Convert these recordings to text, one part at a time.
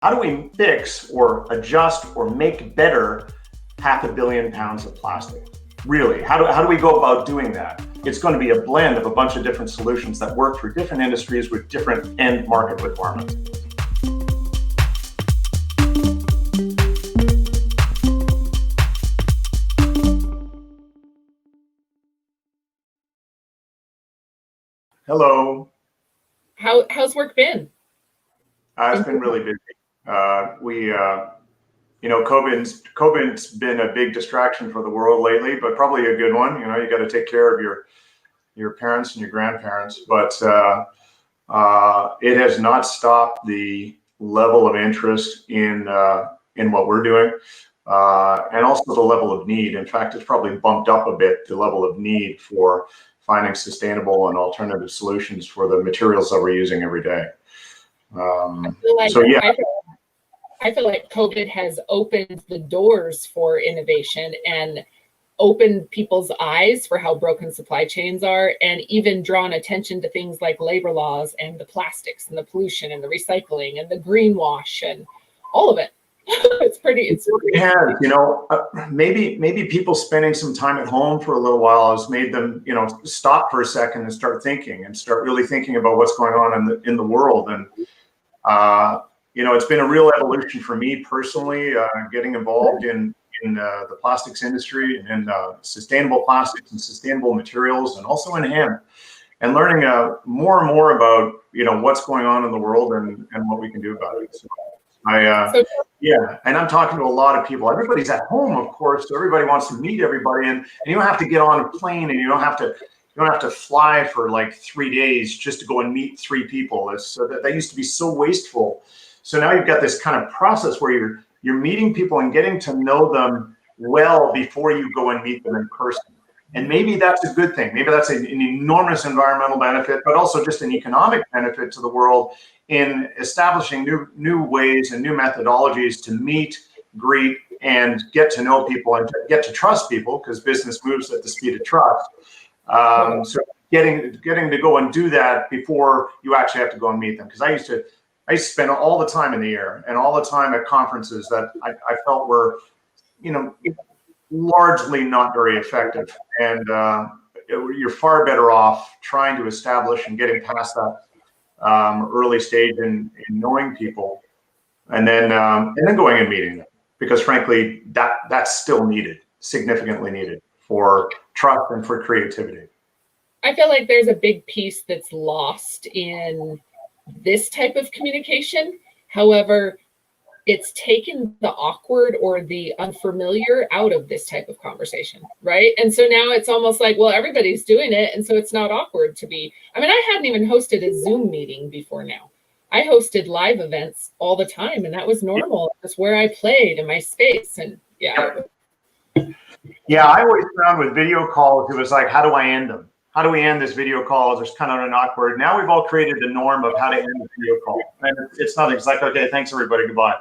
How do we fix or adjust or make better 500 million pounds of plastic? Really, how do we go about doing that? It's going to be a blend of a bunch of different solutions that work for different industries with different end market requirements. Hello. How's work been? It's been really busy. COVID's been a big distraction for the world lately, but probably a good one. You got to take care of your parents and your grandparents, but it has not stopped the level of interest in what we're doing, and also the level of need. In fact, it's probably bumped up a bit, the level of need for finding sustainable and alternative solutions for the materials that we're using every day. I feel like COVID has opened the doors for innovation and opened people's eyes for how broken supply chains are, and even drawn attention to things like labor laws and the plastics and the pollution and the recycling and the greenwash and all of it. Maybe people spending some time at home for a little while has made them, stop for a second and start thinking and start really thinking about what's going on in the world. And it's been a real evolution for me personally, getting involved in the plastics industry and sustainable plastics and sustainable materials, and also in hemp, and learning more and more about what's going on in the world and what we can do about it. So and I'm talking to a lot of people. Everybody's at home, of course, so everybody wants to meet everybody, and you don't have to get on a plane, and you don't have to fly for like 3 days just to go and meet 3 people. That used to be so wasteful. So now you've got this kind of process where you're meeting people and getting to know them well before you go and meet them in person. And maybe that's a good thing. Maybe that's an enormous environmental benefit, but also just an economic benefit to the world in establishing new ways and new methodologies to meet, greet, and get to know people and get to trust people, because business moves at the speed of trust. So getting to go and do that before you actually have to go and meet them. Because I used to spend all the time in the air and all the time at conferences that I felt were, largely not very effective. And you're far better off trying to establish and getting past that early stage in knowing people, and then going and meeting them, because frankly, that's still needed, significantly needed for trust and for creativity. I feel like there's a big piece that's lost in this type of communication. However, it's taken the awkward or the unfamiliar out of this type of conversation, right? And so now it's almost like, well, everybody's doing it, and so it's not awkward to be. I mean, I hadn't even hosted a Zoom meeting before now. I hosted live events all the time, and that was normal. That's where I played in my space, and I always found with video calls, it was like, how do I end them? How do we end this video call? There's kind of an awkward. Now we've all created the norm of how to end a video call. And it's nothing. It's like, okay, thanks everybody, goodbye.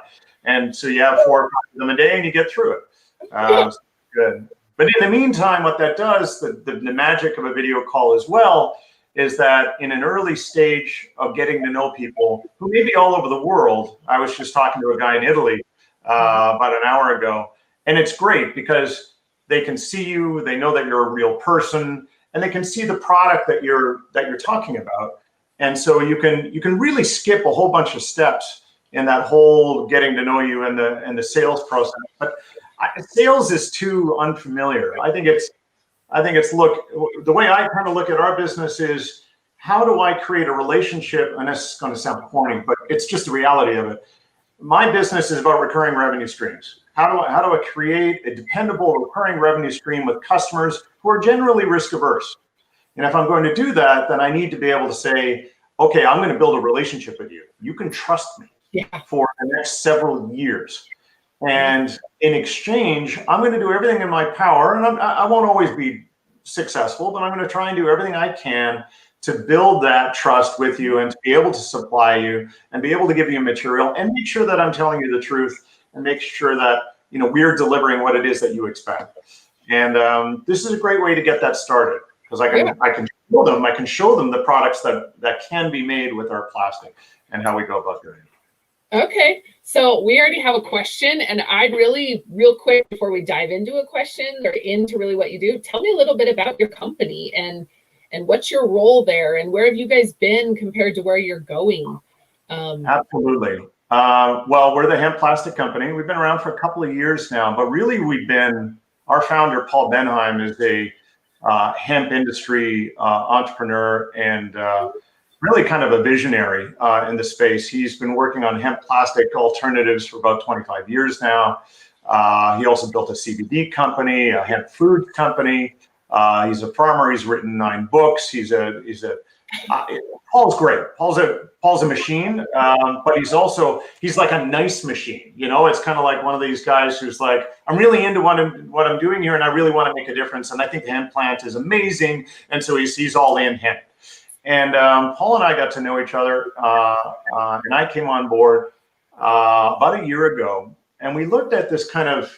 And so you have 4 or 5 of them a day and you get through it. Good. But in the meantime, what that does, the magic of a video call as well, is that in an early stage of getting to know people who may be all over the world. I was just talking to a guy in Italy about an hour ago, and it's great because they can see you, they know that you're a real person, and they can see the product that you're talking about. And so you can really skip a whole bunch of steps in that whole getting to know you and the sales process. But sales is too unfamiliar. I think it's the way I kind of look at our business is, how do I create a relationship? And this is going to sound corny, but it's just the reality of it. My business is about recurring revenue streams. How do I create a dependable recurring revenue stream with customers who are generally risk averse? And if I'm going to do that, then I need to be able to say, okay, I'm going to build a relationship with you. You can trust me for the next several years. And in exchange, I'm going to do everything in my power, and I won't always be successful, but I'm going to try and do everything I can to build that trust with you and to be able to supply you and be able to give you material and make sure that I'm telling you the truth and make sure that we're delivering what it is that you expect. And this is a great way to get that started, because I can show them the products that can be made with our plastic and how we go about doing it. Okay, so we already have a question, and I'd really, real quick, before we dive into a question or into really what you do, tell me a little bit about your company and what's your role there, and where have you guys been compared to where you're going? Absolutely. Well, we're the Hemp Plastic Company. We've been around for a couple of years now, but really our founder, Paul Benheim, is a hemp industry entrepreneur and really kind of a visionary in the space. He's been working on hemp plastic alternatives for about 25 years now. He also built a CBD company, a hemp food company. He's a farmer. He's written 9 books. Paul's great. Paul's a machine, but he's like a nice machine. You know, it's kind of like one of these guys who's like, I'm really into what I'm doing here, and I really want to make a difference. And I think the hemp plant is amazing, and so he's all in hemp. And Paul and I got to know each other, and I came on board about a year ago, and we looked at this kind of.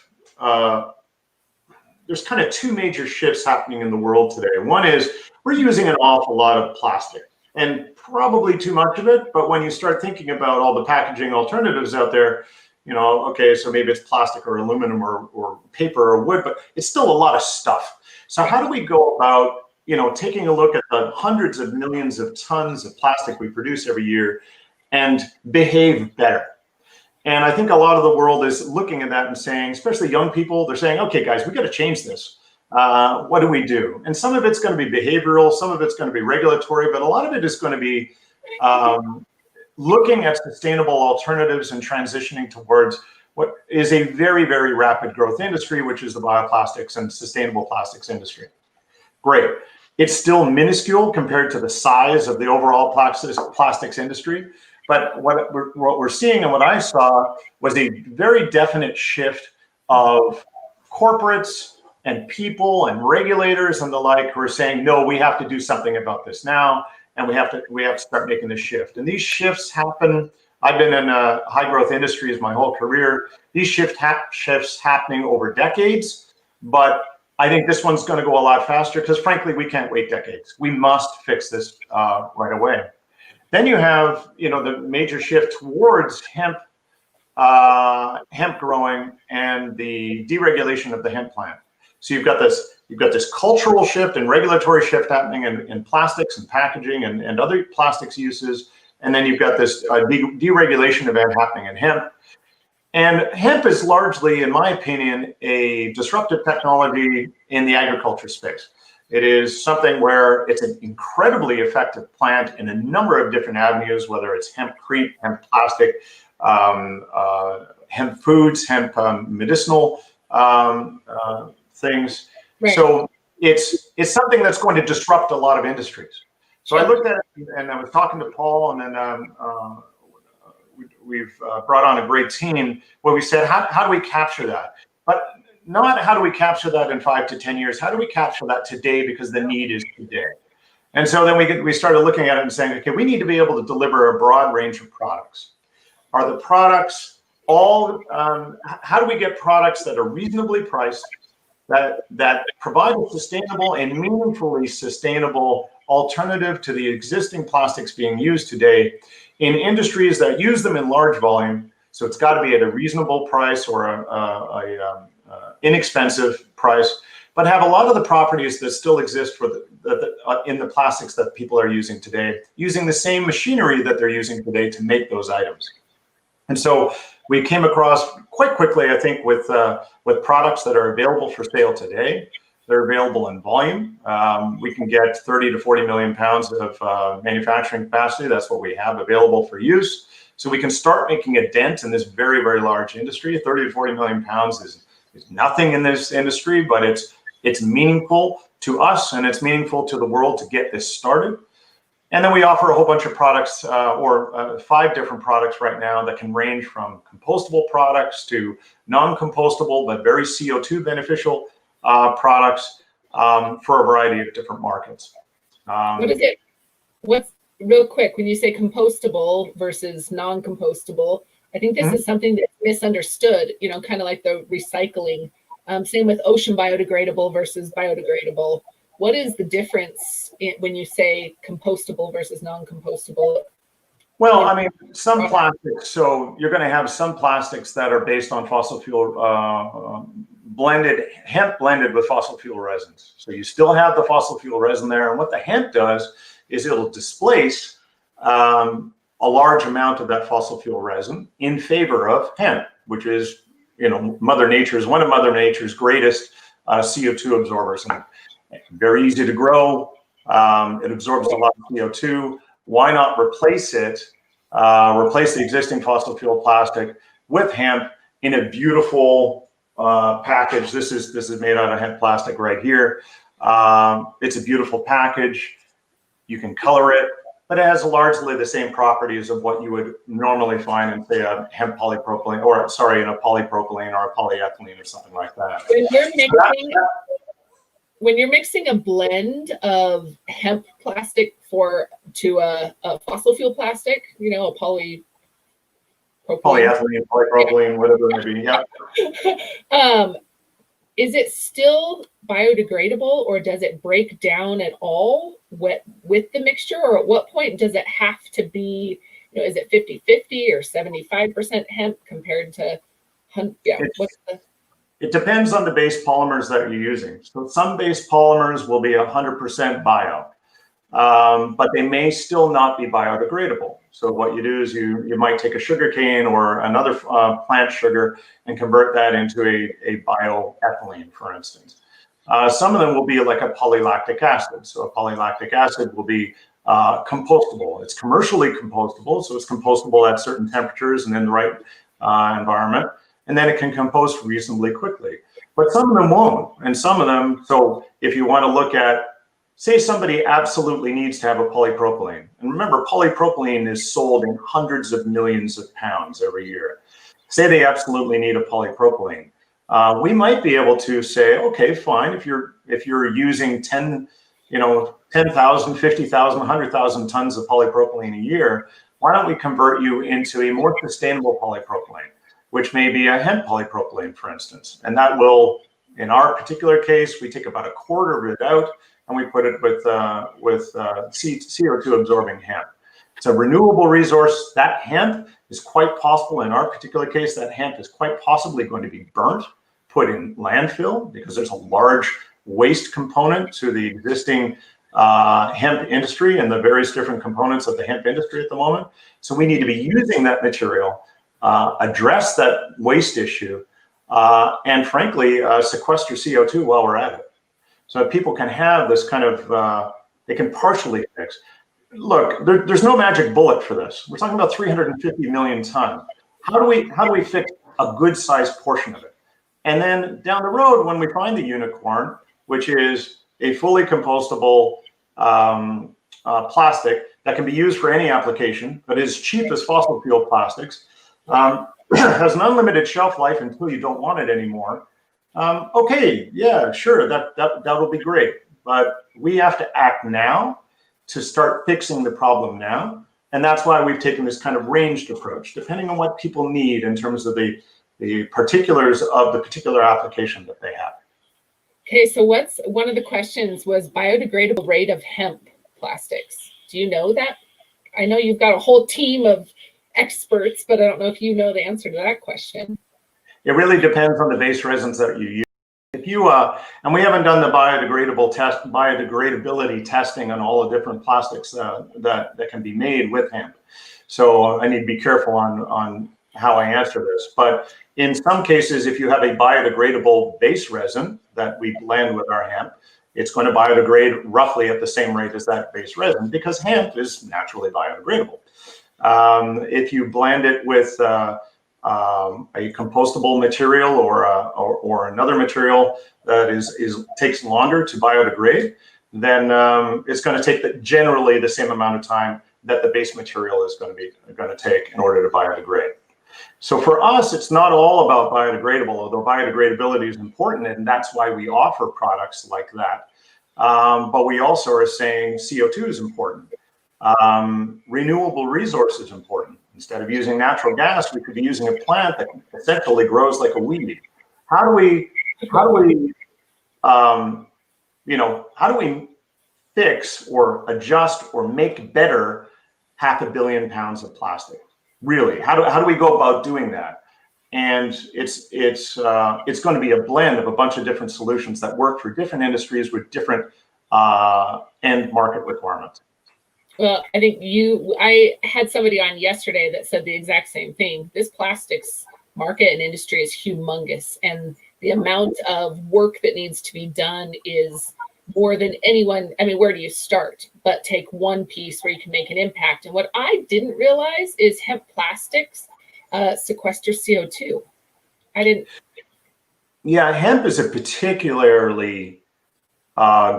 There's kind of 2 major shifts happening in the world today. One is we're using an awful lot of plastic, and probably too much of it. But when you start thinking about all the packaging alternatives out there, you know, okay, so maybe it's plastic or aluminum or paper or wood, but it's still a lot of stuff. So how do we go about, you know, taking a look at the hundreds of millions of tons of plastic we produce every year and behave better? And I think a lot of the world is looking at that and saying, especially young people, they're saying, okay, guys, we got to change this. What do we do? And some of it's going to be behavioral, some of it's going to be regulatory, but a lot of it is going to be looking at sustainable alternatives and transitioning towards what is a very, very rapid growth industry, which is the bioplastics and sustainable plastics industry. Great. It's still minuscule compared to the size of the overall plastics industry. But what we're seeing and what I saw was a very definite shift of corporates and people and regulators and the like who are saying, no, we have to do something about this now, and we have to start making this shift. And these shifts happen. I've been in high growth industries my whole career. These shifts happening over decades, but I think this one's going to go a lot faster because, frankly, we can't wait decades. We must fix this right away. Then you have, you know, the major shift towards hemp growing and the deregulation of the hemp plant. So you've got this cultural shift and regulatory shift happening in plastics and packaging and other plastics uses, and then you've got this deregulation event happening in hemp. And hemp is largely, in my opinion, a disruptive technology in the agriculture space. It is something where it's an incredibly effective plant in a number of different avenues, whether it's hempcrete, hemp plastic, hemp foods, hemp medicinal things. Right. So it's something that's going to disrupt a lot of industries. So I looked at it and I was talking to Paul, and then we've brought on a great team where we said, how do we capture that? But not how do we capture that in 5 to 10 years? How do we capture that today, because the need is today? And so then we started looking at it and saying, okay, we need to be able to deliver a broad range of products. Are the products all, how do we get products that are reasonably priced, that provide a sustainable and meaningfully sustainable alternative to the existing plastics being used today in industries that use them in large volume? So it's got to be at a reasonable price or a inexpensive price, but have a lot of the properties that still exist for in the plastics that people are using today, using the same machinery that they're using today to make those items. And so we came across quite quickly, I think, with products that are available for sale today. They're available in volume. We can get 30 to 40 million pounds of manufacturing capacity. That's what we have available for use. So we can start making a dent in this very, very large industry. 30 to 40 million pounds is nothing in this industry, but it's meaningful to us and it's meaningful to the world to get this started. And then we offer a whole bunch of products, 5 different products right now that can range from compostable products to non-compostable but very CO2 beneficial products for a variety of different markets. What is it? What's real quick, when you say compostable versus non-compostable, I think this is something that's misunderstood, you know, kind of like the recycling. Same with ocean biodegradable versus biodegradable. What is the difference when you say compostable versus non-compostable? Well, I mean, some plastics, so you're going to have some plastics that are based on fossil fuel, hemp blended with fossil fuel resins. So you still have the fossil fuel resin there. And what the hemp does is it'll displace a large amount of that fossil fuel resin in favor of hemp, which is, one of Mother Nature's greatest CO2 absorbers. And very easy to grow. It absorbs a lot of CO2. Why not replace it, replace the existing fossil fuel plastic with hemp in a beautiful package? This is made out of hemp plastic right here. It's a beautiful package. You can color it, but it has largely the same properties of what you would normally find in, say, a hemp polypropylene, or sorry, in a polypropylene or a polyethylene or something like that. When you're mixing a blend of hemp plastic to a fossil fuel plastic, a polyethylene, polypropylene, whatever it may be, yeah. Is it still biodegradable, or does it break down at all with the mixture? Or at what point does it have to be, is it 50-50 or 75% hemp compared to, It depends on the base polymers that you're using. So some base polymers will be 100% bio, but they may still not be biodegradable. So what you do is you might take a sugar cane or another plant sugar and convert that into a bioethylene, for instance. Some of them will be like a polylactic acid. So a polylactic acid will be compostable. It's commercially compostable, so it's compostable at certain temperatures and in the right environment. And then it can compost reasonably quickly. But some of them won't. And some of them, so if you want to look at, say somebody absolutely needs to have a polypropylene. And remember, polypropylene is sold in hundreds of millions of pounds every year. Say they absolutely need a polypropylene. We might be able to say, okay, fine, if you're using 10,000, 50,000, 100,000 tons of polypropylene a year, why don't we convert you into a more sustainable polypropylene, which may be a hemp polypropylene, for instance. And that will, in our particular case, we take about a quarter of it out and we put it with CO2 absorbing hemp. It's a renewable resource. That hemp is quite possible, in our particular case, that hemp is quite possibly going to be burnt, put in landfill, because there's a large waste component to the existing hemp industry and the various different components of the hemp industry at the moment. So we need to be using that material, address that waste issue, and frankly, sequester CO2 while we're at it. So that people can have this kind of, they can partially fix. Look, there's no magic bullet for this. We're talking about 350 million tons. How do we fix a good sized portion of it? And then down the road, when we find the unicorn, which is a fully compostable plastic that can be used for any application, but is cheap as fossil fuel plastics, has an unlimited shelf life until you don't want it anymore. Okay, yeah, sure, that'll be great. But we have to act now to start fixing the problem now. And that's why we've taken this kind of ranged approach, depending on what people need in terms of the particulars of the particular application that they have. Okay, so one of the questions was biodegradable rate of hemp plastics. Do you know that? I know you've got a whole team of experts, but I don't know if you know the answer to that question. It really depends on the base resins that you use. If you and we haven't done the biodegradability testing on all the different plastics that can be made with hemp. So I need to be careful on how I answer this. But in some cases, if you have a biodegradable base resin that we blend with our hemp, it's going to biodegrade roughly at the same rate as that base resin, because hemp is naturally biodegradable. If you blend it with a compostable material or another material that takes longer to biodegrade, then it's going to take generally the same amount of time that the base material is going to take in order to biodegrade. So for us, it's not all about biodegradable, although biodegradability is important, and that's why we offer products like that. But we also are saying CO2 is important. Renewable resource is important. Instead of using natural gas, we could be using a plant that essentially grows like a weed. How do we fix or adjust or make better 500 million pounds of plastic. Really, how do we go about doing that? And it's going to be a blend of a bunch of different solutions that work for different industries with different end market requirements. Well, I think I had somebody on yesterday that said the exact same thing. This plastics market and industry is humongous, and the amount of work that needs to be done is more than anyone. I mean, where do you start? But take one piece where you can make an impact. And what I didn't realize is hemp plastics sequester CO2. I didn't. Yeah, hemp is a particularly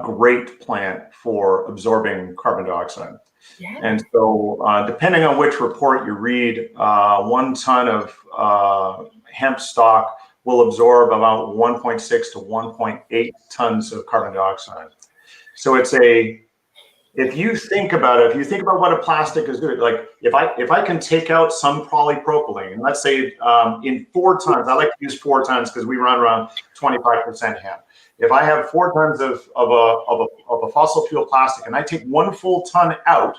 great plant for absorbing carbon dioxide. Yeah. And so depending on which report you read, 1 ton of hemp stock will absorb about 1.6 to 1.8 tons of carbon dioxide. So if you think about it, if you think about what a plastic is doing, like if I can take out some polypropylene, and let's say in 4 tons, I like to use 4 tons because we run around 25% hemp. If I have 4 tons of a fossil fuel plastic and I take 1 full ton out,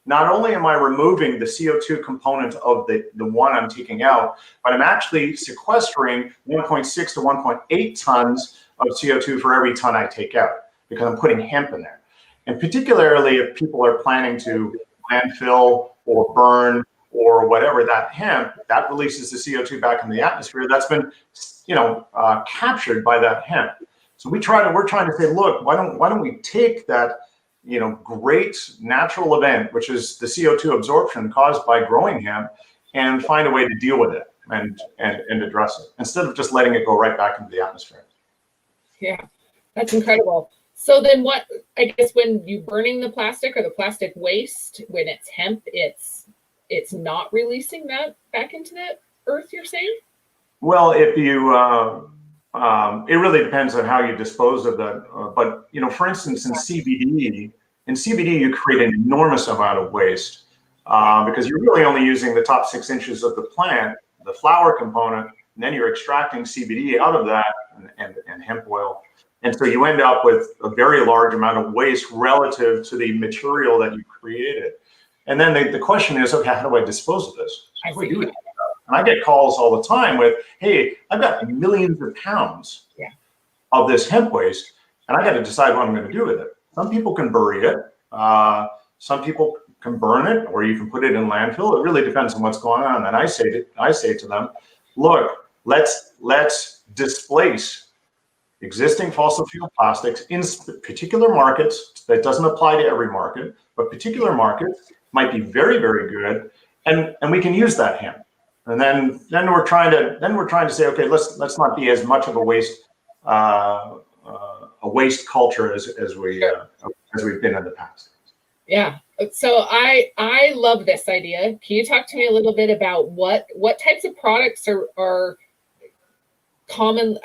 not only am I removing the CO2 component of the one I'm taking out, but I'm actually sequestering 1.6 to 1.8 tons of CO2 for every ton I take out, because I'm putting hemp in there. And particularly if people are planning to landfill or burn or whatever that hemp, that releases the CO2 back in the atmosphere that's been, captured by that hemp. So we're trying to say, look, why don't we take that, great natural event, which is the CO2 absorption caused by growing hemp, and find a way to deal with it and address it instead of just letting it go right back into the atmosphere. Yeah, that's incredible. So then what, I guess when you're burning the plastic or the plastic waste, when it's hemp, it's not releasing that back into the earth, you're saying? Well, if you, it really depends on how you dispose of that. But, for instance, in CBD, you create an enormous amount of waste because you're really only using the top 6 inches of the plant, the flower component, and then you're extracting CBD out of that and hemp oil. And so you end up with a very large amount of waste relative to the material that you created. And then the question is, okay, how do I dispose of this? How do we do it? And I get calls all the time with, hey, I've got millions of pounds of this hemp waste, and I got to decide what I'm going to do with it. Some people can bury it. Some people can burn it, or you can put it in landfill. It really depends on what's going on. And I say to them, look, let's displace existing fossil fuel plastics in particular markets. That doesn't apply to every market, but particular markets might be very, very good, and we can use that hemp. And then we're trying to say, okay, let's not be as much of a waste culture as we've been in the past. Yeah. So I love this idea. Can you talk to me a little bit about what types of products are common?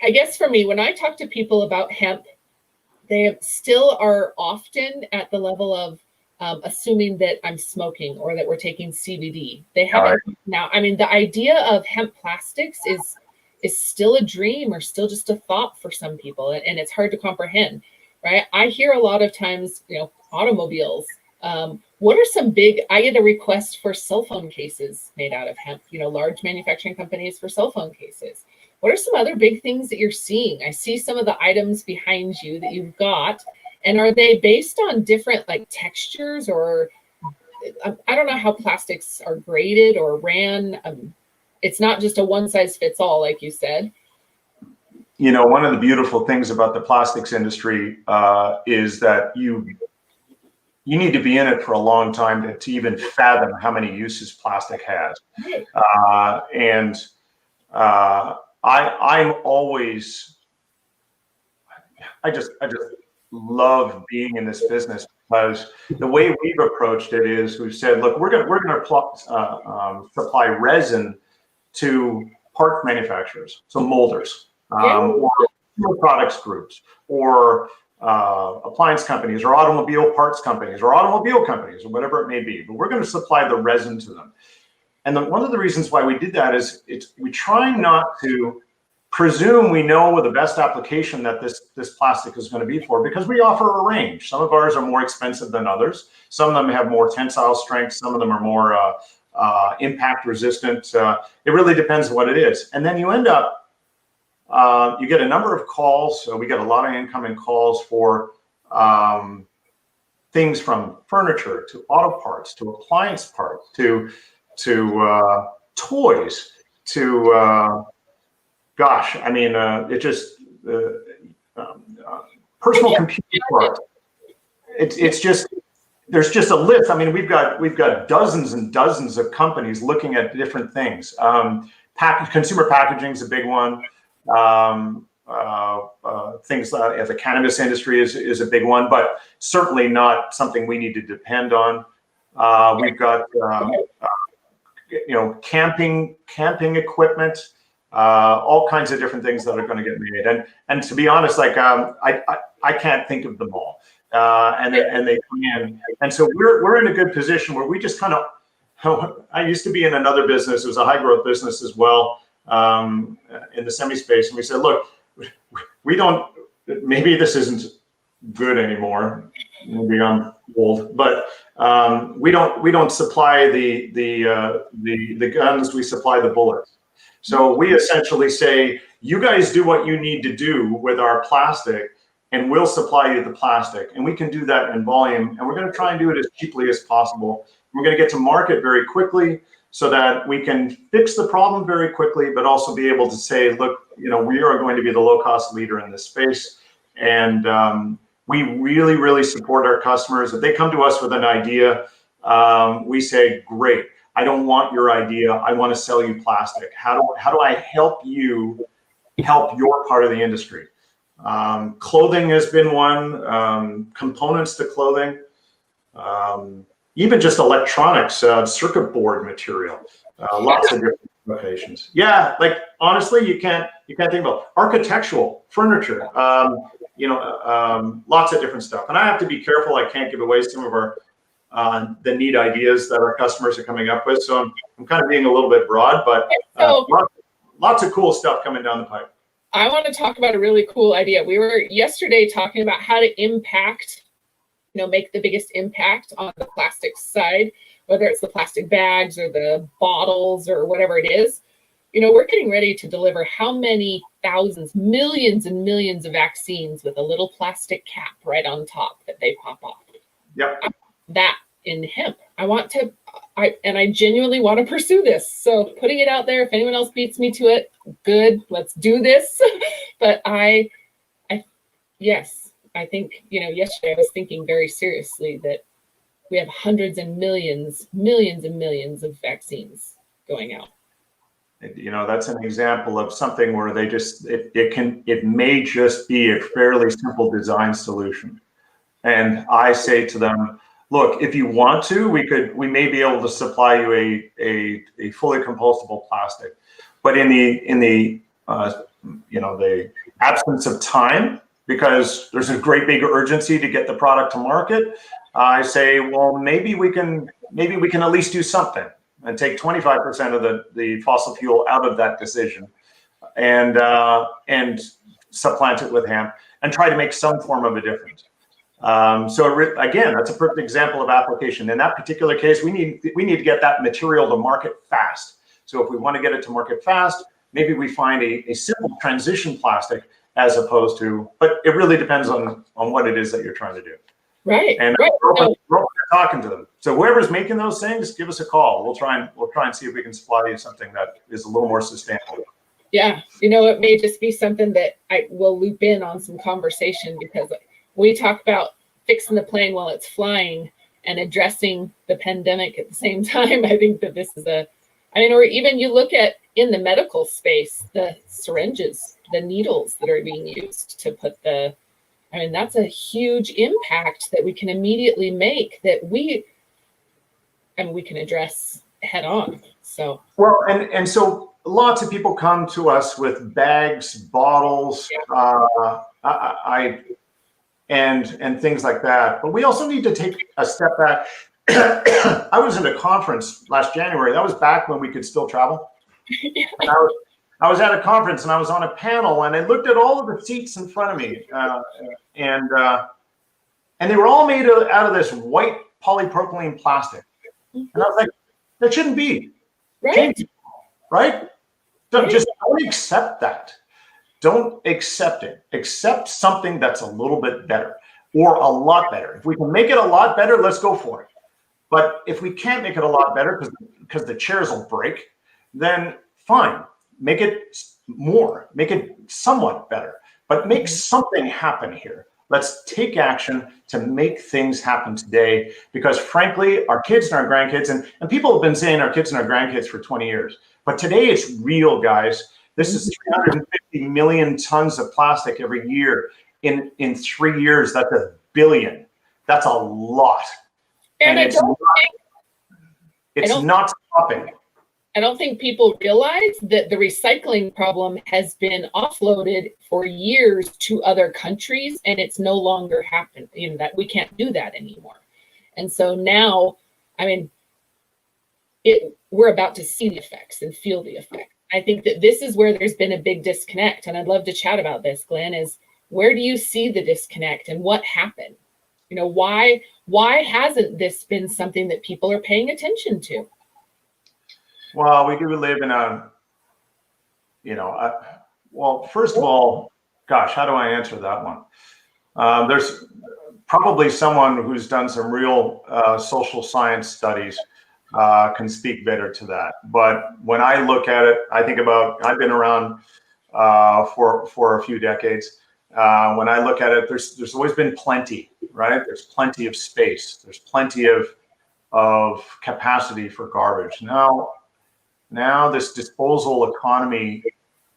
I guess for me, when I talk to people about hemp, they still are often at the level of assuming that I'm smoking or that we're taking CBD. They haven't now. I mean, the idea of hemp plastics is still a dream or still just a thought for some people, and it's hard to comprehend, right? I hear a lot of times, automobiles. What are some big? I get a request for cell phone cases made out of hemp. Large manufacturing companies for cell phone cases. What are some other big things that you're seeing? I see some of the items behind you that you've got. And are they based on different textures, or I don't know how plastics are graded or ran. It's not just a one size fits all, like you said. One of the beautiful things about the plastics industry is that you need to be in it for a long time to even fathom how many uses plastic has. I just love being in this business, because the way we've approached it is we've said, look, we're going to supply resin to part manufacturers, so molders, or products groups, or appliance companies, or automobile parts companies, or automobile companies, or whatever it may be. But we're going to supply the resin to them. And one of the reasons why we did that is we try not to presume we know the best application that this plastic is going to be for, because we offer a range. Some of ours are more expensive than others. Some of them have more tensile strength. Some of them are more impact resistant. It really depends what it is. And then you end up, you get a number of calls. We get a lot of incoming calls for things from furniture to auto parts to appliance parts to toys to gosh, I mean, it just personal computer parts. It's just, there's just a list. I mean, we've got dozens and dozens of companies looking at different things. Consumer packaging is a big one. Things the cannabis industry is a big one, but certainly not something we need to depend on. We've got camping equipment. All kinds of different things that are going to get made, and to be honest, like I can't think of them all, and they come in, and so we're in a good position where we just kind of. I used to be in another business; it was a high growth business as well, in the semi space, and we said, look, we don't. Maybe this isn't good anymore. Maybe I'm old, but we don't supply the guns. We supply the bullets. So we essentially say, you guys do what you need to do with our plastic, and we'll supply you the plastic. And we can do that in volume, and we're going to try and do it as cheaply as possible. We're going to get to market very quickly so that we can fix the problem very quickly, but also be able to say, look, we are going to be the low-cost leader in this space. And we really, really support our customers. If they come to us with an idea, we say, great. I don't want your idea. I want to sell you plastic. How do I help you help your part of the industry? Clothing has been one. Components to clothing, even just electronics, circuit board material. Lots of different applications. Yeah, like honestly, you can't think about architectural furniture. Lots of different stuff. And I have to be careful. I can't give away some of our the neat ideas that our customers are coming up with. So I'm kind of being a little bit broad, but lots of cool stuff coming down the pipe. I want to talk about a really cool idea. We were yesterday talking about how to impact, make the biggest impact on the plastic side, whether it's the plastic bags or the bottles or whatever it is. We're getting ready to deliver how many thousands, millions and millions of vaccines with a little plastic cap right on top that they pop off. Yep. That in hemp. I genuinely want to pursue this. So putting it out there, if anyone else beats me to it, good, let's do this. But yes, I think, yesterday I was thinking very seriously that we have hundreds and millions and millions of vaccines going out. That's an example of something where they just, it may just be a fairly simple design solution. And I say to them, look, if you want to, we may be able to supply you a fully compostable plastic, but in the absence of time, because there's a great big urgency to get the product to market, I say, well, maybe we can at least do something and take 25% of the fossil fuel out of that decision, and supplant it with hemp and try to make some form of a difference. Again, that's a perfect example of application. In that particular case, we need to get that material to market fast. So if we want to get it to market fast, maybe we find a simple transition plastic as opposed to, but it really depends on what it is that you're trying to do. Right. And right. We're open to talking to them. So whoever's making those things, give us a call. We'll try and see if we can supply you something that is a little more sustainable. Yeah. It may just be something that I will loop in on some conversation, because we talk about fixing the plane while it's flying and addressing the pandemic at the same time. I think that this is or even you look at in the medical space, the syringes, the needles that are being used to put that's a huge impact that we can immediately make that we can address head on. So, well, and so lots of people come to us with bags, bottles, and things like that. But we also need to take a step back. I was in a conference last January. That was back when we could still travel. Yeah. I was at a conference and I was on a panel and I looked at all of the seats in front of me, and they were all made out of this white polypropylene plastic. And I was like, that shouldn't be. Right. Right? Just don't accept that. Don't accept it. Accept something that's a little bit better or a lot better. If we can make it a lot better, let's go for it. But if we can't make it a lot better because the chairs will break, then fine. Make it more. Make it somewhat better. But make something happen here. Let's take action to make things happen today, because frankly, our kids and our grandkids, and people have been saying our kids and our grandkids for 20 years, but today it's real, guys. This is 350 million tons of plastic every year. In 3 years, that's 1 billion. That's a lot. And it's not stopping. I don't think people realize that the recycling problem has been offloaded for years to other countries, and it's no longer happening. You know, that we can't do that anymore. And so now, I mean, we're about to see the effects and feel the effects. I think that this is where there's been a big disconnect, and I'd love to chat about this, Glenn, is where do you see the disconnect and what happened? You know, why hasn't this been something that people are paying attention to? Well, we do live in a, well, first of all, gosh, how do I answer that one? There's probably someone who's done some real social science studies can speak better to that. But when I look at it, I think about, I've been around for a few decades. When I look at it, there's always been plenty, right? There's plenty of space. There's plenty of capacity for garbage. Now this disposal economy,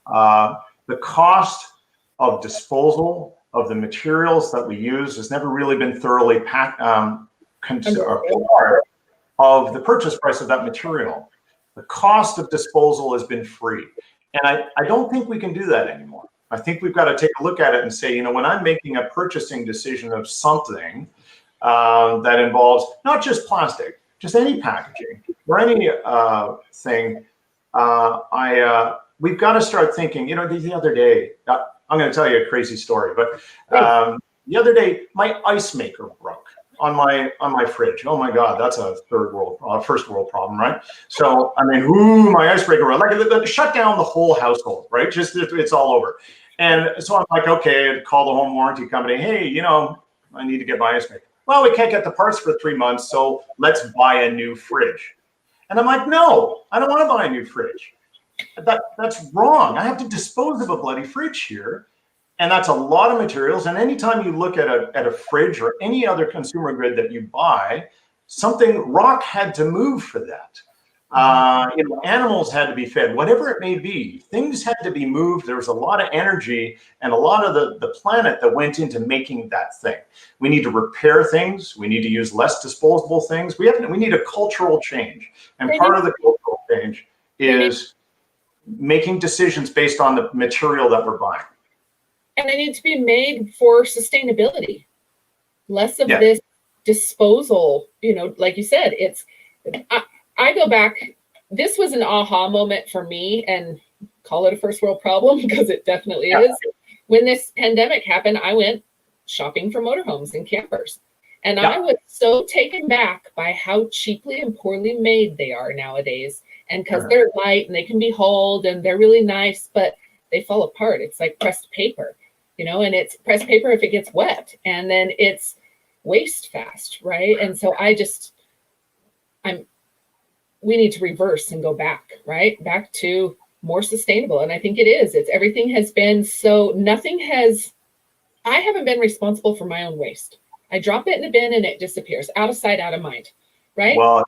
the cost of disposal of the materials that we use has never really been thoroughly part of the purchase price of that material. The cost of disposal has been free. And I don't think we can do that anymore. I think we've got to take a look at it and say, when I'm making a purchasing decision of something that involves not just plastic, just any packaging or any thing, we've got to start thinking, the other day, I'm going to tell you a crazy story, but the other day, my ice maker broke on my fridge. Oh my God, that's a first world problem, right? So, my ice breaker broke. Like, shut down the whole household, right? Just, it's all over. And so I'm like, okay, I'd call the home warranty company. Hey, I need to get my ice maker. Well, we can't get the parts for 3 months, so let's buy a new fridge. And I'm like, no, I don't want to buy a new fridge. That's wrong. I have to dispose of a bloody fridge here. And that's a lot of materials. And anytime you look at a fridge or any other consumer good that you buy, rock had to move for that. Animals had to be fed, whatever it may be. Things had to be moved. There was a lot of energy and a lot of the planet that went into making that thing. We need to repair things. We need to use less disposable things. We need a cultural change. And part of the cultural change is making decisions based on the material that we're buying. And they need to be made for sustainability. Less of this disposal, like you said, I go back, this was an aha moment for me, and call it a first world problem because it definitely is. When this pandemic happened, I went shopping for motorhomes and campers. And I was so taken back by how cheaply and poorly made they are nowadays. And because they're light and they can be hauled and they're really nice, but they fall apart. It's like pressed paper, and it's pressed paper if it gets wet, and then it's waste fast, right? And so we need to reverse and go back, right? Back to more sustainable. And I think it is. Everything has been I haven't been responsible for my own waste. I drop it in a bin and it disappears, out of sight, out of mind, right? Well,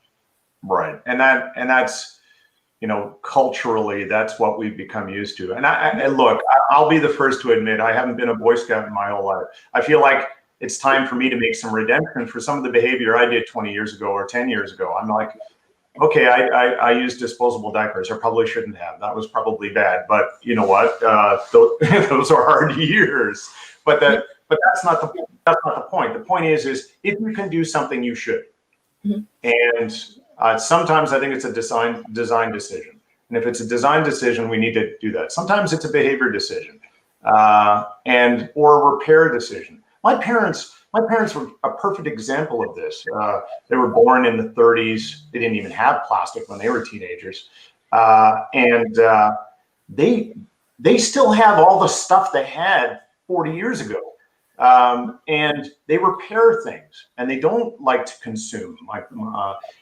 right. And that's, culturally, that's what we've become used to. And look, I'll be the first to admit, I haven't been a Boy Scout in my whole life. I feel like it's time for me to make some redemption for some of the behavior I did 20 years ago or 10 years ago. I'm like, okay, I used disposable diapers. I probably shouldn't have. That was probably bad. But you know what? Those are hard years. But that's not the point. The point is if you can do something, you should. Mm-hmm. And sometimes I think it's a design decision. And if it's a design decision, we need to do that. Sometimes it's a behavior decision or a repair decision. My parents were a perfect example of this. They were born in the 30s. They didn't even have plastic when they were teenagers. They still have all the stuff they had 40 years ago. And they repair things, and they don't like to consume.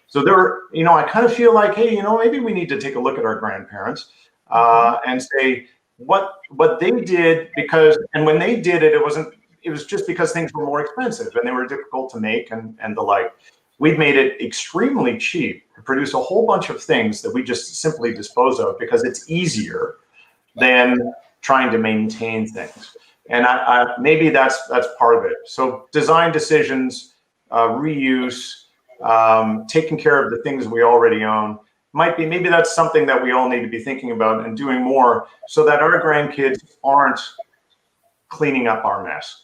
So they're, I kind of feel like, hey, maybe we need to take a look at our grandparents and say what they did, and when they did it, it was just because things were more expensive and they were difficult to make and the like. We've made it extremely cheap to produce a whole bunch of things that we just simply dispose of because it's easier than trying to maintain things. And maybe that's part of it. So design decisions, reuse, taking care of the things we already own maybe that's something that we all need to be thinking about and doing more so that our grandkids aren't cleaning up our mess.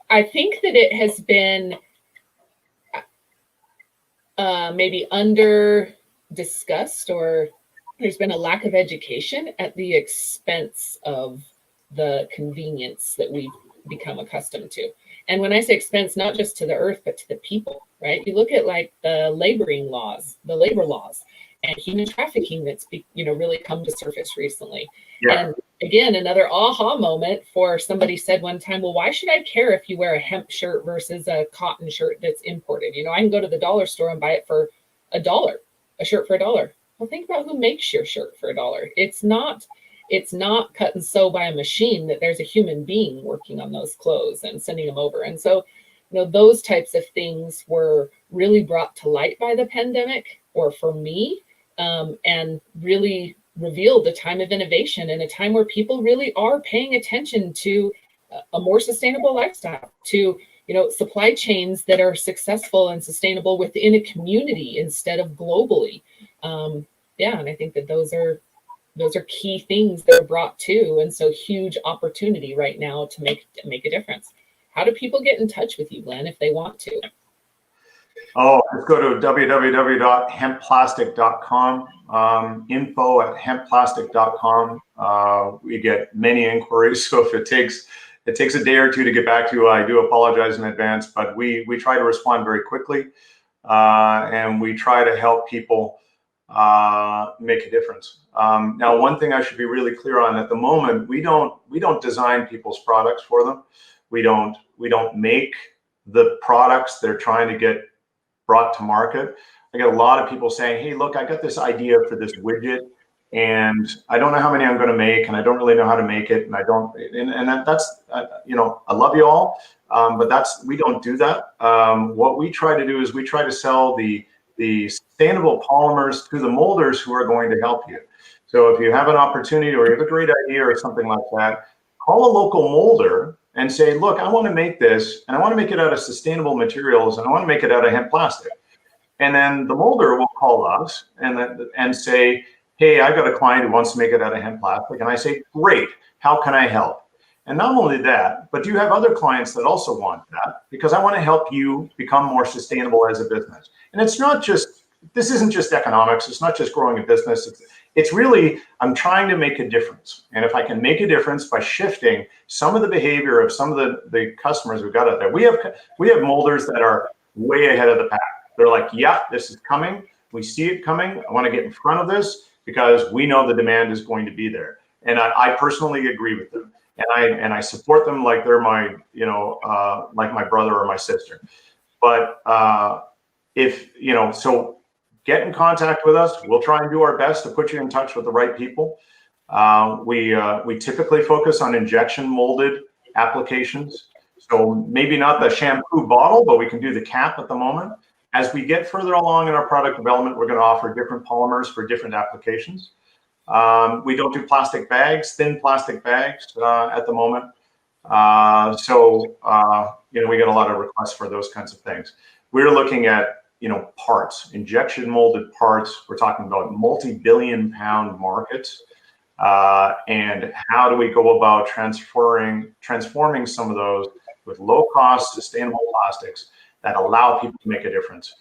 I think that it has been maybe under discussed, or there's been a lack of education at the expense of the convenience that we've become accustomed to. And when I say expense, not just to the earth, but to the people, right? You look at like the labor laws and human trafficking that's, really come to surface recently. Yeah. And again, another aha moment for somebody said one time, well, why should I care if you wear a hemp shirt versus a cotton shirt that's imported? I can go to the dollar store and buy it for $1, a shirt for $1. Well, think about who makes your shirt for $1. It's not cut and sew by a machine. That there's a human being working on those clothes and sending them over. And so, those types of things were really brought to light by the pandemic, or for me, and really revealed a time of innovation and a time where people really are paying attention to a more sustainable lifestyle, to supply chains that are successful and sustainable within a community instead of globally. And I think that those are key things that are brought to, and so huge opportunity right now to make a difference. How do people get in touch with you, Glenn, if they want to? Oh, let's go to www.hempplastic.com, info@hempplastic.com. We get many inquiries, so if it takes a day or two to get back to you, I do apologize in advance, but we try to respond very quickly, and we try to help people make a difference. Now, one thing I should be really clear on: at the moment, we don't design people's products for them. We don't make the products they're trying to get brought to market. I get a lot of people saying, hey, look, I got this idea for this widget, and I don't know how many I'm going to make, and I don't really know how to make it, and I love you all, but we don't do that. What we try to do is we try to sell the sustainable polymers to the molders who are going to help you. So if you have an opportunity or you have a great idea or something like that, call a local molder and say, look, I want to make this, and I want to make it out of sustainable materials, and I want to make it out of hemp plastic. And then the molder will call us and say, hey, I've got a client who wants to make it out of hemp plastic. And I say, great, how can I help? And not only that, but do you have other clients that also want that? Because I want to help you become more sustainable as a business. And this isn't just economics. It's not just growing a business. It's really, I'm trying to make a difference. And if I can make a difference by shifting some of the behavior of some of the customers we've got out there, we have molders that are way ahead of the pack. They're like, yeah, this is coming. We see it coming. I want to get in front of this because we know the demand is going to be there. And I personally agree with them. And I support them like they're my, like my brother or my sister. But so get in contact with us. We'll try and do our best to put you in touch with the right people. We typically focus on injection molded applications. So maybe not the shampoo bottle, but we can do the cap at the moment. As we get further along in our product development, we're going to offer different polymers for different applications. We don't do plastic bags, thin plastic bags at the moment. We get a lot of requests for those kinds of things. We're looking at, parts, injection molded parts. We're talking about multi-billion pound markets. And how do we go about transforming some of those with low cost, sustainable plastics that allow people to make a difference?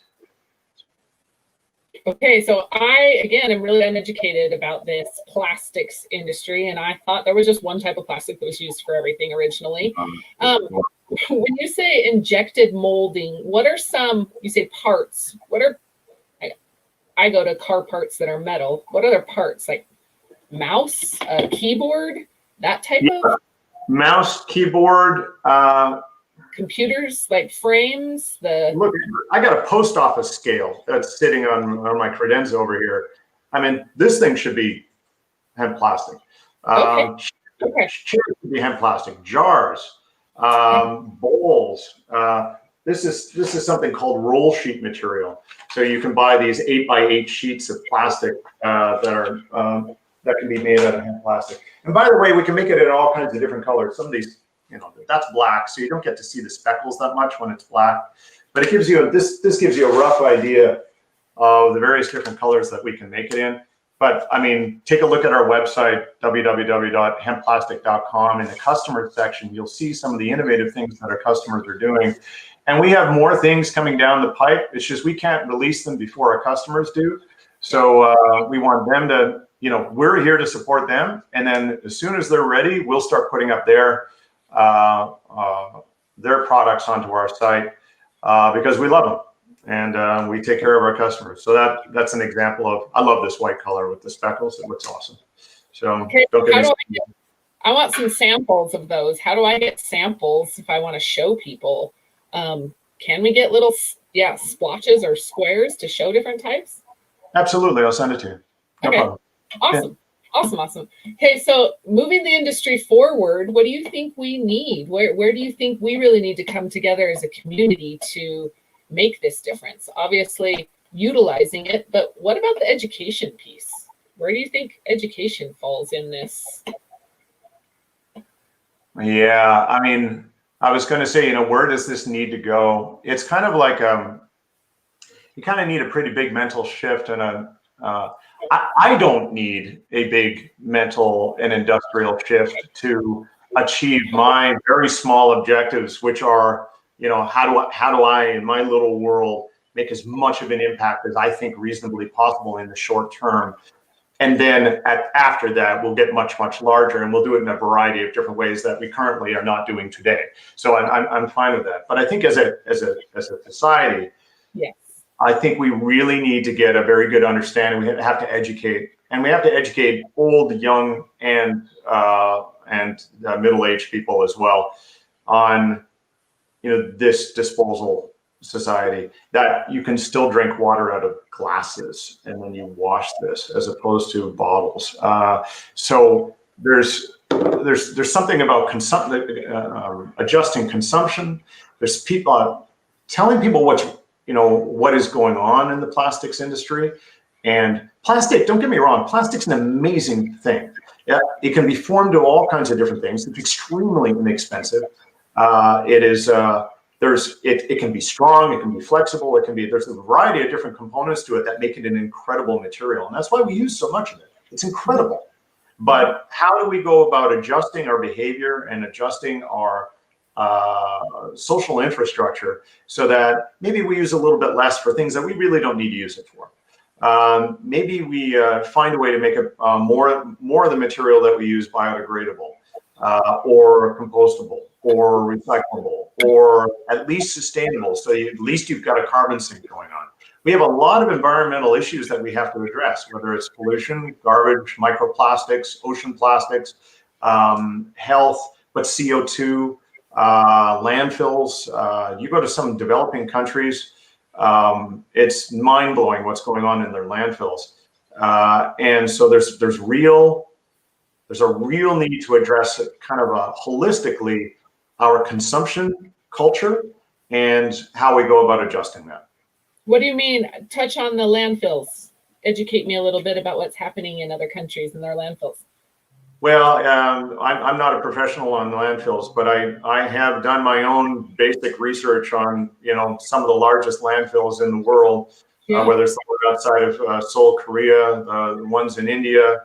Okay, so I, again, am really uneducated about this plastics industry, and I thought there was just one type of plastic that was used for everything originally. When you say injected molding, what are some, you say parts, what are, I go to car parts that are metal. What other parts, like mouse, keyboard, that type of? Mouse, keyboard, computers, like frames, look, I got a post office scale that's sitting on my credenza over here. I mean, this thing should be hemp plastic. Okay. Chairs should be hemp plastic. Jars, bowls. This is something called roll sheet material. So you can buy these 8x8 sheets of plastic that can be made out of hemp plastic. And by the way, we can make it in all kinds of different colors. Some of these, that's black, so you don't get to see the speckles that much when it's black. But it gives you this gives you a rough idea of the various different colors that we can make it in. But I mean, take a look at our website, www.hempplastic.com. In the customer section, you'll see some of the innovative things that our customers are doing. And we have more things coming down the pipe. It's just we can't release them before our customers do. So we want them to, we're here to support them. And then as soon as they're ready, we'll start putting up their products onto our site because we love them. And we take care of our customers. So that's an example of, I love this white color with the speckles. It looks awesome. So okay, I want some samples of those. How do I get samples if I want to show people? Can we get little, splotches or squares to show different types? Absolutely. I'll send it to you. No problem. Awesome. Yeah. Awesome. Okay, so moving the industry forward, what do you think we need? Where do you think we really need to come together as a community to make this difference? Obviously utilizing it, but what about the education piece? Where do you think education falls in this? Yeah, I mean, I was going to say, where does this need to go? It's kind of like you kind of need a pretty big mental shift, and I don't need a big mental and industrial shift to achieve my very small objectives, which are, how do I, in my little world, make as much of an impact as I think reasonably possible in the short term. And then after that, we'll get much, much larger, and we'll do it in a variety of different ways that we currently are not doing today. So I'm fine with that. But I think as a society, yes, I think we really need to get a very good understanding. We have to educate, and we have to educate old, young, and middle-aged people as well on, this disposal society, that you can still drink water out of glasses and then you wash this as opposed to bottles. So there's something about adjusting consumption. There's people telling people what is going on in the plastics industry. And plastic, don't get me wrong, plastic's an amazing thing. Yeah, it can be formed to all kinds of different things. It's extremely inexpensive. It can be strong, it can be flexible, there's a variety of different components to it that make it an incredible material. And that's why we use so much of it. It's incredible. But how do we go about adjusting our behavior and adjusting our social infrastructure so that maybe we use a little bit less for things that we really don't need to use it for? Maybe we find a way to make it more of the material that we use biodegradable or compostable or recyclable or at least sustainable. So at least you've got a carbon sink going on. We have a lot of environmental issues that we have to address, whether it's pollution, garbage, microplastics, ocean plastics, health, but CO2, landfills. You go to some developing countries, it's mind-blowing what's going on in their landfills. And so there's a real need to address it kind of holistically, our consumption culture and how we go about adjusting that. What do you mean? Touch on the landfills. Educate me a little bit about what's happening in other countries and their landfills. Well, I'm not a professional on landfills, but I have done my own basic research on some of the largest landfills in the world, whether it's outside of Seoul, Korea, the ones in India.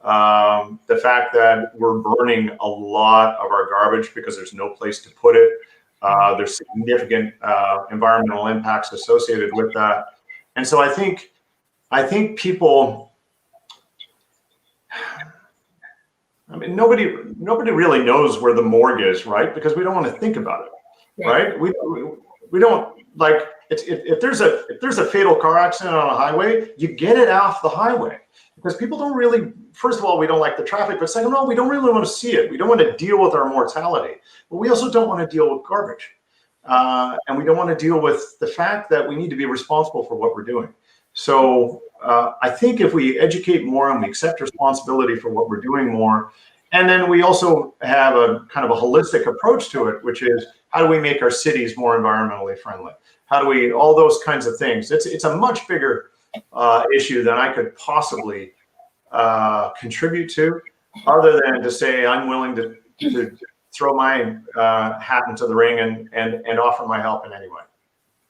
The fact that we're burning a lot of our garbage because there's no place to put it. There's significant environmental impacts associated with that. And so I think I think people, I mean, nobody really knows where the morgue is, right? Because we don't want to think about it, right? We don't like if there's a fatal car accident on a highway, you get it off the highway, because people don't really. First of all, we don't like the traffic, but second of all, we don't really want to see it. We don't want to deal with our mortality, but we also don't want to deal with garbage, and we don't want to deal with the fact that we need to be responsible for what we're doing. So I think if we educate more and we accept responsibility for what we're doing more, and then we also have a kind of a holistic approach to it, which is how do we make our cities more environmentally friendly? How do we, all those kinds of things. It's a much bigger issue than I could possibly contribute to, other than to say I'm willing to throw my hat into the ring and offer my help in any way.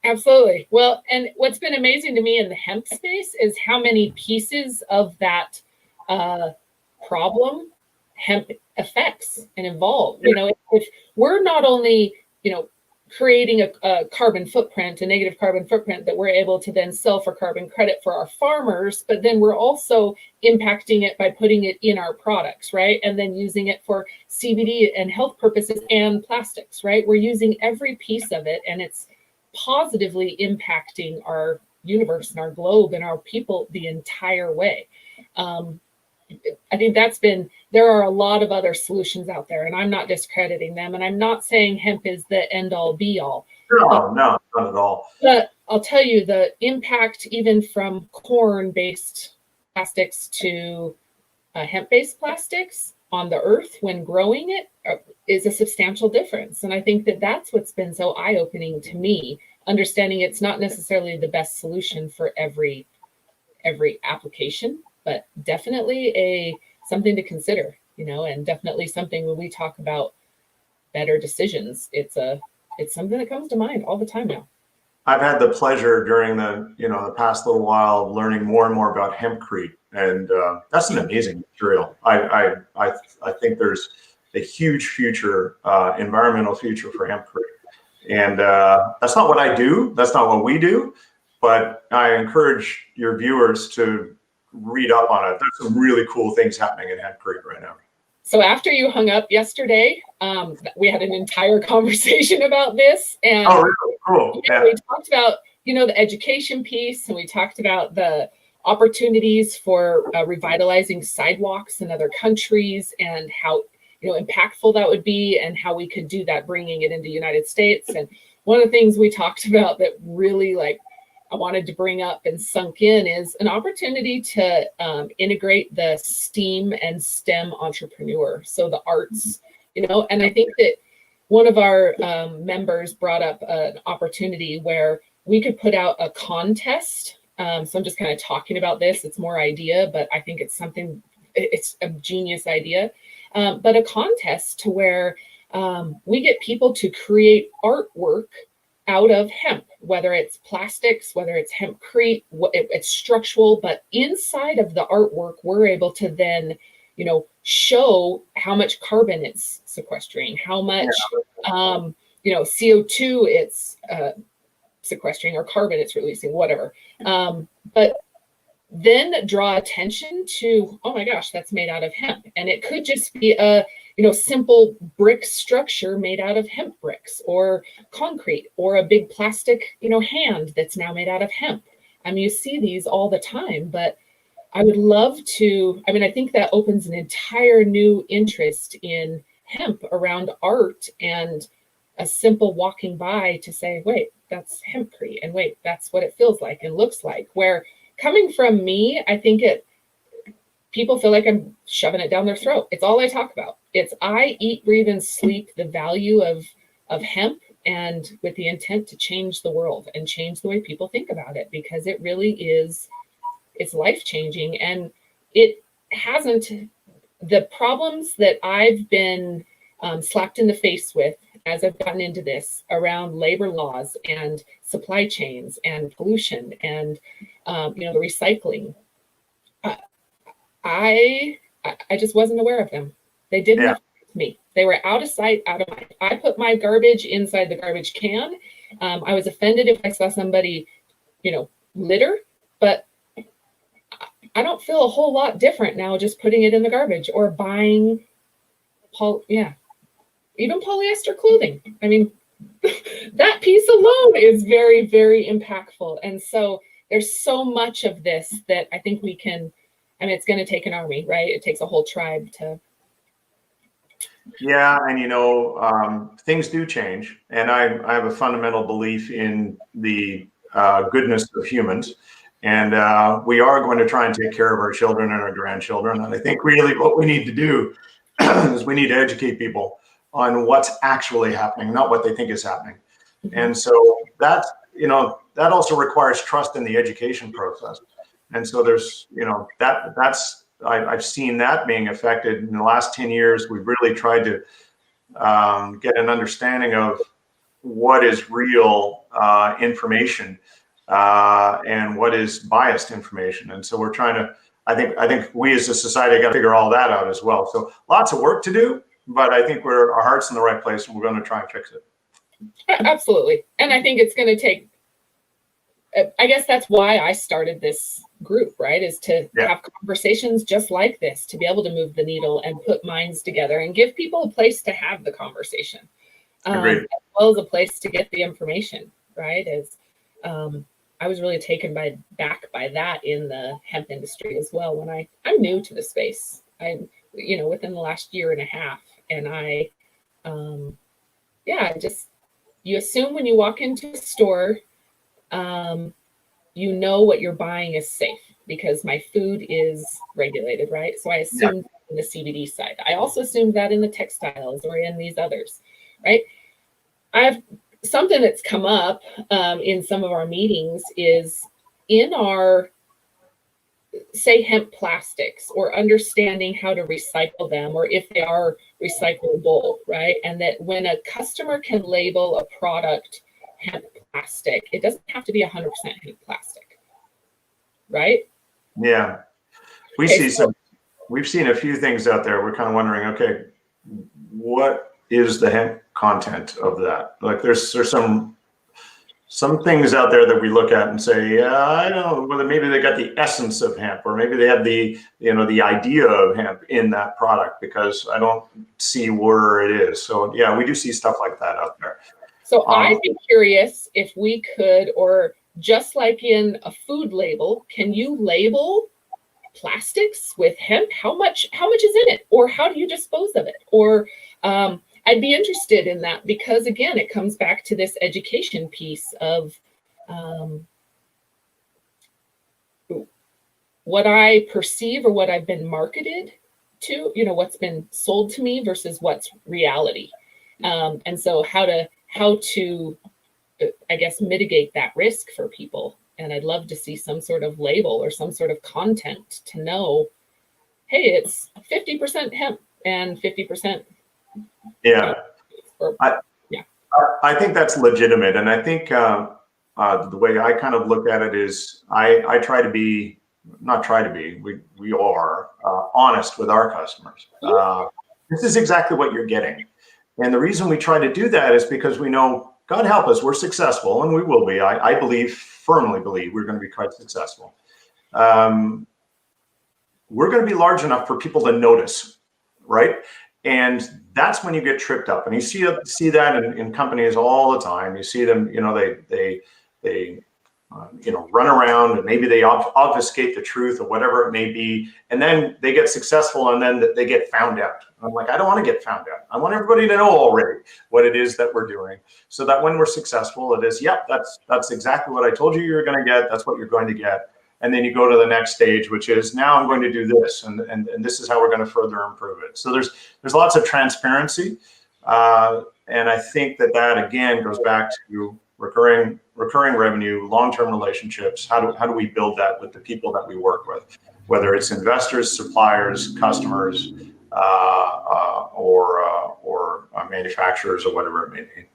Absolutely. Well, and what's been amazing to me in the hemp space is how many pieces of that problem hemp affects and involve. You know, if we're not only, you know, creating a carbon footprint, a negative carbon footprint that we're able to then sell for carbon credit for our farmers, but then we're also impacting it by putting it in our products, right? And then using it for CBD and health purposes and plastics, right? We're using every piece of it, and it's positively impacting our universe and our globe and our people the entire way. I think there are a lot of other solutions out there, and I'm not discrediting them, and I'm not saying hemp is the end all be all. No, not at all. But I'll tell you, the impact even from corn-based plastics to hemp-based plastics on the earth when growing it is a substantial difference. And I think that that's what's been so eye-opening to me, understanding it's not necessarily the best solution for every application, but definitely something to consider, you know, and definitely something when we talk about better decisions, it's something that comes to mind all the time now. I've had the pleasure during the past little while of learning more and more about hempcrete, and that's an amazing material. I think there's a huge future, environmental future for hempcrete, and that's not what I do. That's not what we do, but I encourage your viewers to read up on it. There's some really cool things happening in hempcrete right now. So after you hung up yesterday, we had an entire conversation about this, and oh, really? Cool. Yeah. We talked about, you know, the education piece, and we talked about the opportunities for revitalizing sidewalks in other countries and how, you know, impactful that would be and how we could do that, bringing it into the United States. And one of the things we talked about that really I wanted to bring up and sunk in is an opportunity to integrate the STEAM and STEM entrepreneur. So the arts, you know, and I think that one of our members brought up an opportunity where we could put out a contest. So I'm just kind of talking about this. It's more idea, but I think it's a genius idea. But a contest to where we get people to create artwork out of hemp, whether it's plastics, whether it's hempcrete, it's structural, but inside of the artwork, we're able to then, you know, show how much carbon it's sequestering, how much, you know, CO2 it's sequestering or carbon it's releasing, whatever. But then draw attention to, oh my gosh, that's made out of hemp. And it could just be a, you know, simple brick structure made out of hemp bricks or concrete, or a big plastic, you know, hand that's now made out of hemp. I mean, you see these all the time, but I would love to, I mean, I think that opens an entire new interest in hemp around art, and a simple walking by to say, wait, that's hempcrete, and wait, that's what it feels like and looks like. Where coming from me, I think people feel like I'm shoving it down their throat. It's all I talk about. It's I eat, breathe, and sleep the value of hemp, and with the intent to change the world and change the way people think about it, because it really is, it's life-changing. And it hasn't, the problems that I've been slapped in the face with as I've gotten into this around labor laws and supply chains and pollution and, you know, the recycling, I just wasn't aware of them. They didn't affect me. They were out of sight, out of mind. I put my garbage inside the garbage can. I was offended if I saw somebody, you know, litter, but I don't feel a whole lot different now just putting it in the garbage or buying even polyester clothing. I mean, that piece alone is very, very impactful. And so there's so much of this that I think we can, I mean, it's going to take an army, right? It takes a whole tribe to. Yeah, and things do change, and I have a fundamental belief in the goodness of humans, and we are going to try and take care of our children and our grandchildren. And I think really what we need to do is we need to educate people on what's actually happening, not what they think is happening. Mm-hmm. And so that also requires trust in the education process. And so there's, I've seen that being affected in the last 10 years. We've really tried to get an understanding of what is real information and what is biased information. And so we're trying to, I think we as a society got to figure all that out as well. So lots of work to do, but I think our heart's in the right place and we're going to try and fix it. Absolutely. And I think it's going to take, I guess that's why I started this group, right? Is to have conversations just like this, to be able to move the needle and put minds together and give people a place to have the conversation, as well as a place to get the information, right? I was really taken back by that in the hemp industry as well. When I'm new to the space, within the last year and a half, and you assume when you walk into a store, you know what you're buying is safe because my food is regulated, right? So I assumed in the CBD side. I also assumed that in the textiles or in these others, right? I have something that's come up in some of our meetings is in our, say, hemp plastics, or understanding how to recycle them, or if they are recyclable, right? And that when a customer can label a product hemp plastic, it doesn't have to be 100% hemp plastic, right? Yeah, we've seen a few things out there. We're kind of wondering, okay, what is the hemp content of that? Like there's some things out there that we look at and say, yeah, I don't know whether maybe they got the essence of hemp, or maybe they have the idea of hemp in that product, because I don't see where it is. So yeah, we do see stuff like that out there. So I'd be curious if we could, or just like in a food label, can you label plastics with hemp? How much is in it, or how do you dispose of it? Or I'd be interested in that, because again, it comes back to this education piece of what I perceive or what I've been marketed to, what's been sold to me versus what's reality. And so how to, I guess, mitigate that risk for people. And I'd love to see some sort of label or some sort of content to know, hey, it's 50% hemp and 50%. Yeah. I think that's legitimate. And I think the way I kind of look at it is I try to be, we are honest with our customers. This is exactly what you're getting. And the reason we try to do that is because we know, God help us, we're successful, and we will be. I firmly believe we're going to be quite successful. We're going to be large enough for people to notice, right? And that's when you get tripped up. And you see that in companies all the time. You see them, they run around, and maybe they obfuscate the truth or whatever it may be. And then they get successful, and then they get found out. I'm like, I don't want to get found out. I want everybody to know already what it is that we're doing, so that when we're successful, it is, yep, that's exactly what I told you were going to get. That's what you're going to get. And then you go to the next stage, which is, now I'm going to do this, and this is how we're going to further improve it. So there's lots of transparency, and I think that again goes back to recurring revenue, long-term relationships. How do we build that with the people that we work with, whether it's investors, suppliers, customers, or manufacturers, or whatever it may be.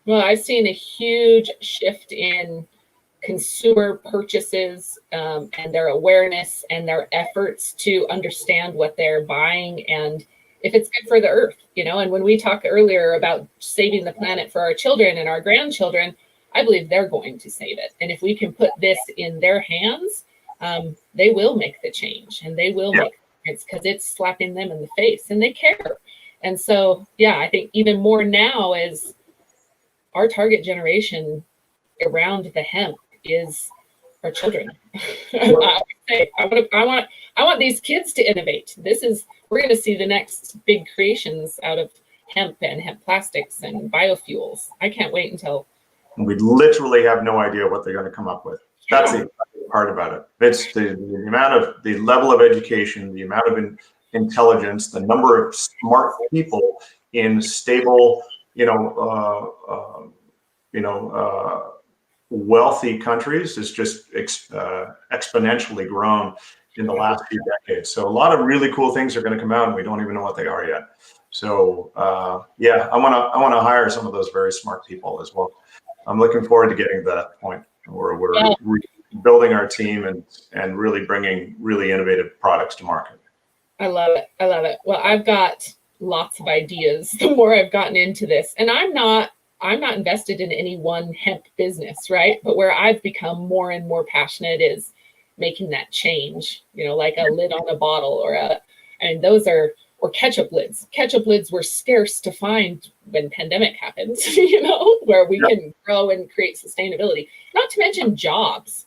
Well, I've seen a huge shift in consumer purchases and their awareness and their efforts to understand what they're buying and if it's good for the earth, and when we talked earlier about saving the planet for our children and our grandchildren, I believe they're going to save it. And if we can put this in their hands, they will make the change, and they will make the difference because it's slapping them in the face and they care. And so, yeah, I think even more now as our target generation around the hemp is our children. I want these kids to innovate. We're going to see the next big creations out of hemp and hemp plastics and biofuels. I can't wait until. We literally have no idea what they're going to come up with. That's the part about it. It's the level of education, the amount of intelligence, the number of smart people in stable, wealthy countries is just exponentially grown in the last few decades. So a lot of really cool things are going to come out, and we don't even know what they are yet. So yeah, I want to hire some of those very smart people as well. I'm looking forward to getting to that point where we're building our team and really bringing really innovative products to market. I love it. I love it. Well, I've got lots of ideas the more I've gotten into this, and I'm not invested in any one hemp business, right? But where I've become more and more passionate is making that change, like a lid on a bottle or ketchup lids. Ketchup lids were scarce to find when pandemic happened, where we can grow and create sustainability, not to mention jobs.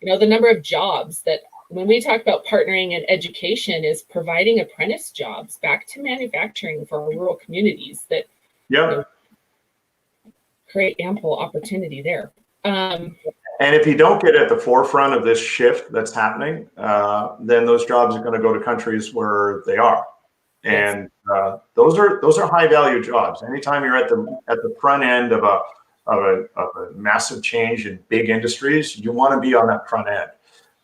The number of jobs that when we talk about partnering and education is providing apprentice jobs back to manufacturing for our rural communities that create ample opportunity there. And if you don't get at the forefront of this shift that's happening, then those jobs are going to go to countries where they are. And those are high value jobs. Anytime you're at the front end of a massive change in big industries, you want to be on that front end.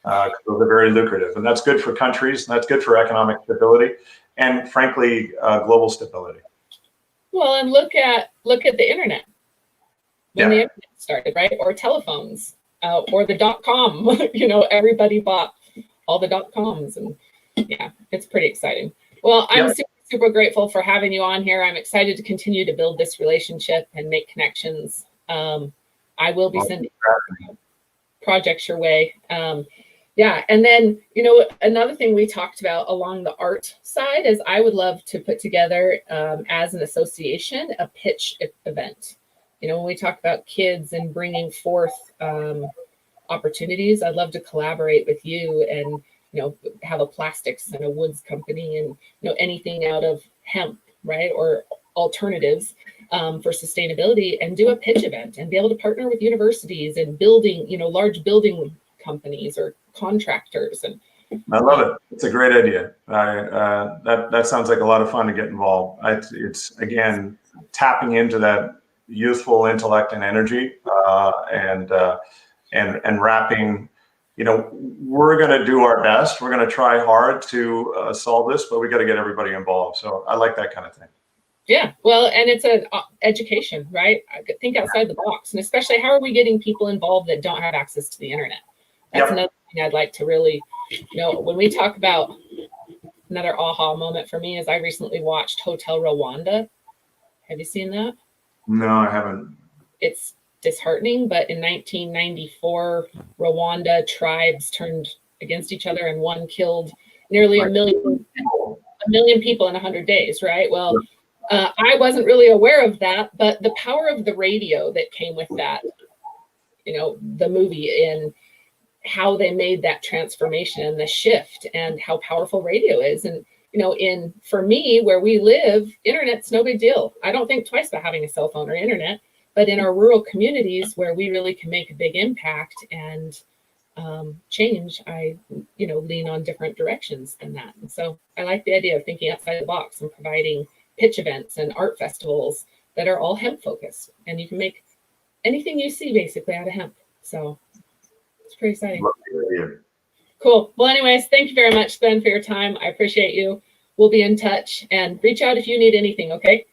Those are very lucrative, and that's good for countries, and that's good for economic stability, and frankly, global stability. Well, and look at the internet. When the internet started, right? Or telephones, or the .com. Everybody bought all the .coms, and it's pretty exciting. Well, I'm super grateful for having you on here. I'm excited to continue to build this relationship and make connections. I will be sending projects your way. And then, another thing we talked about along the art side is I would love to put together, as an association, a pitch event. When we talk about kids and bringing forth opportunities, I'd love to collaborate with you and, have a plastics and a woods company and, anything out of hemp, right? Or alternatives for sustainability, and do a pitch event and be able to partner with universities and building, large building companies or contractors. And I love it. It's a great idea. That sounds like a lot of fun to get involved. It's again, tapping into that youthful intellect and energy, and wrapping, we're going to do our best. We're going to try hard to solve this, but we got to get everybody involved. So I like that kind of thing. Yeah, well, and it's an education, right? Think outside the box, and especially how are we getting people involved that don't have access to the internet? That's another thing I'd like to really, when we talk about another aha moment for me is I recently watched Hotel Rwanda. Have you seen that? No, I haven't. It's disheartening, but in 1994, Rwanda tribes turned against each other, and one killed nearly a million people in 100 days, right? Well, I wasn't really aware of that, but the power of the radio that came with that, the movie, and how they made that transformation and the shift, and how powerful radio is. And, for me, where we live, internet's no big deal. I don't think twice about having a cell phone or internet, but in our rural communities where we really can make a big impact and change, I, lean on different directions than that. And so I like the idea of thinking outside the box and providing pitch events and art festivals that are all hemp focused, and you can make anything you see basically out of hemp. So it's pretty exciting. Cool. Well, anyways, thank you very much, Ben, for your time. I appreciate you. We'll be in touch, and reach out if you need anything. Okay.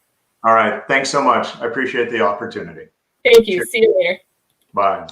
All right. Thanks so much. I appreciate the opportunity. Thank you. See you later. Bye.